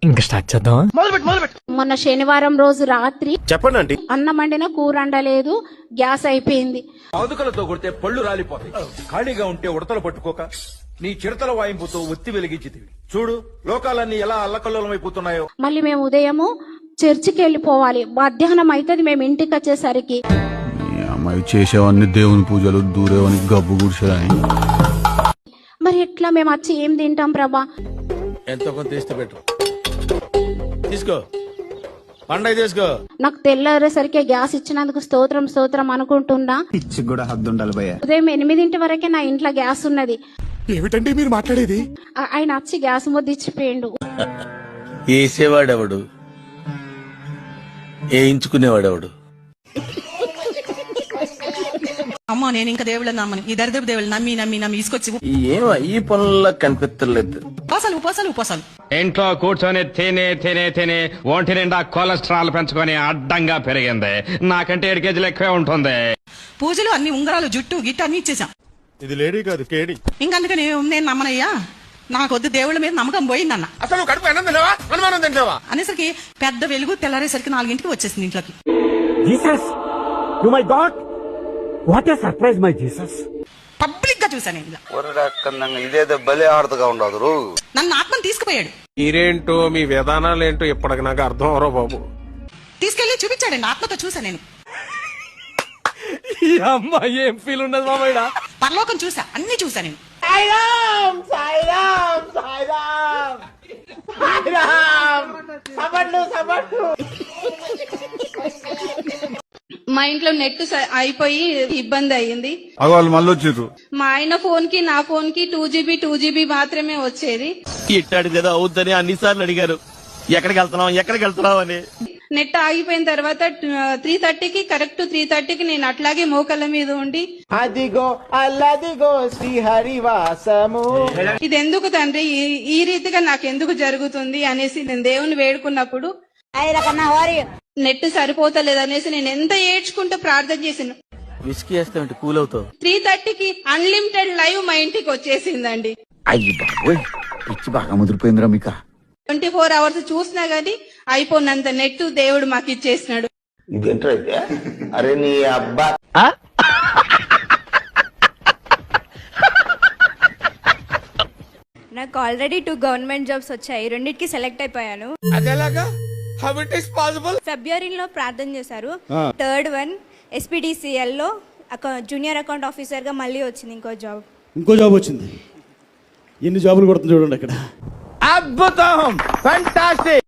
ఇంకా స్టార్ట్ చేద్దాం. మొన్న శనివారం రోజు రాత్రి చెప్పండి ఆంటీ. అన్నం వండిన కూర వండలేదు, గ్యాస్ అయిపోయింది. పాదుకలతో కొడితే పళ్ళు రాలిపోతాయి. ఖాళీగా ఉంటే ఉడతలు పట్టుకోక నీ చిడతల వాయింపుతో ఒత్తి వెలిగించితివి. చూడు లోకాలన్నీ ఎలా అల్లకల్లోలమైపోతున్నాయో. మళ్ళీ మేము ఉదయము చర్చికి వెళ్ళిపోవాలి. మధ్యాహ్నం అవుతుంది మేము ఇంటికి వచ్చేసరికి. అమ్మాయి చేసేవన్నీ దేవుని పూజలు, దూరేవని గబ్బు గుడిసేదని. మరి ఎట్లా మేము వచ్చి ఏం తింటాం ప్రభా? ఎంతో కొంత తీస్తే పెట్టు. తీసుకో పండగ తీసుకో. నాకు తెల్లారేసరికి గ్యాస్ ఇచ్చినందుకు స్తోత్రం స్తోత్రం అనుకుంటున్నా. పిచ్చి కూడా హద్దు ఉండాలి భయ్య. ఉదయం 8 వరకే నా ఇంట్లో గ్యాస్ ఉన్నది. ఏమిటండి మీరు మాట్లాడేది? ఆయన వచ్చి గ్యాస్ ముద్ద ఇచ్చిపోయిండు. వేసేవాడెవడు, వేయించుకునేవాడెవడు? అమ్మా నేను ఇంకా దేవుళ్ళని నమ్మను. ఈ దరిద్రపు దేవుళ్ళు నమ్మి నమ్మి నమ్మి తీసుకొచ్చి ఏమో ఈ పనుల్లో కనిపించలేదు. ఉపాసాలు ఉపాసాలు ఉపాసాలు. ఇంట్లో కూర్చొని తిని ఒంటి నిండా కొలెస్ట్రాల్ పెంచుకొని అడ్డంగా పెరిగింది. నాకంటే 7 కేజీలు ఎక్కువే ఉంటుంది. పూజలు అన్ని ఉంగరాలు జుట్టు గిట్టు అన్ని ఇచ్చేసాం. ఇది లేడీ కాదు కేడి. ఇంకందుకని నేను నమ్మనయ్యా. నాకొద్దు దేవుళ్ళ మీద నమ్మకం పోయిందన్న. అసలు కడుపు అన్నం తిన్నావా, అనుమానం తింటావా? అనేసరికి పెద్ద వెలుగు తెల్లారేసరికి 4 వచ్చేసింది ఇంట్లోకి. Jesus you my God, what a surprise my Jesus. Public గా చూసాను నేను ఇలా. ఇదేదో భలే ఆడుతుగా ఉండదు. నన్ను ఆత్మను తీసుకుపోయాడు. మీరేంటో మీ విధానాలు ఏంటో ఇప్పటికి నాకు అర్థం అవరో బాబు. తీసుకెళ్లి చూపించాడండి. ఆత్మతో చూసా నేను. ఈ అమ్మాయి ఏం ఫీల్ ఉండదు మామయ్య. పరలోకం చూసా, అన్ని చూసా నేను. మా ఇంట్లో నెట్ అయిపోయి ఇబ్బంది అయ్యింది. వాళ్ళు మళ్ళీ వచ్చిర్రు. మా ఆయన ఫోన్ కి నా ఫోన్ కి 2GB మాత్రమే వచ్చేది. ఇట్టాడు కదా అవుద్దని అన్నిసార్లు అడిగారు, ఎక్కడికి వెళ్తున్నావు అని. నెట్ ఆగిపోయిన తర్వాత 3:30కి కరెక్ట్ 3:30కి నేను అట్లాగే మోకళ్ళ మీద ఉండి అదిగో అల్లదిగో శ్రీహరివాసము. ఇది ఎందుకు తండ్రి ఈ రీతిగా నాకు ఎందుకు జరుగుతుంది అనేసి నేను దేవుని వేడుకున్నప్పుడు నెట్ సరిపోతలేదనేసి నేను ఎంత ఏడ్చుకుంటూ ప్రార్థన చేసిన. విసికి వేస్తామంటే కూల్ అవుతావు. 3:30కి అన్లిమిటెడ్ లైవ్ మా ఇంటికి వచ్చేసిందండి. అయ్యి బాబోయ్, పిచ్చి బాగా ముదిరిపోయిందిరా మీకు. 24 hours చూసినా గానీ అయిపోయినంత నెట్ దేవుడు మాకు ఇచ్చేసినాడు. ఇదేంటైతే అరే నీ అబ్బా. నాకు ఆల్రెడీ 2 గవర్నమెంట్ జాబ్స్ వచ్చాయి. 2కి సెలెక్ట్ అయిపోయాను. అదేలాగా హౌ ఇట్ ఇస్ పాసిబుల్? ఫిబ్రవరిలో ప్రార్థన చేశారు. 3rd one SPDCL లో జూనియర్ అకౌంట్ ఆఫీసర్ గా మళ్ళీ వచ్చింది ఇంకో జాబ్ వచ్చింది. ఎన్ని జాబులు కొడుతుంది చూడండి అక్కడ. అద్భుతం, ఫెంటాస్టిక్.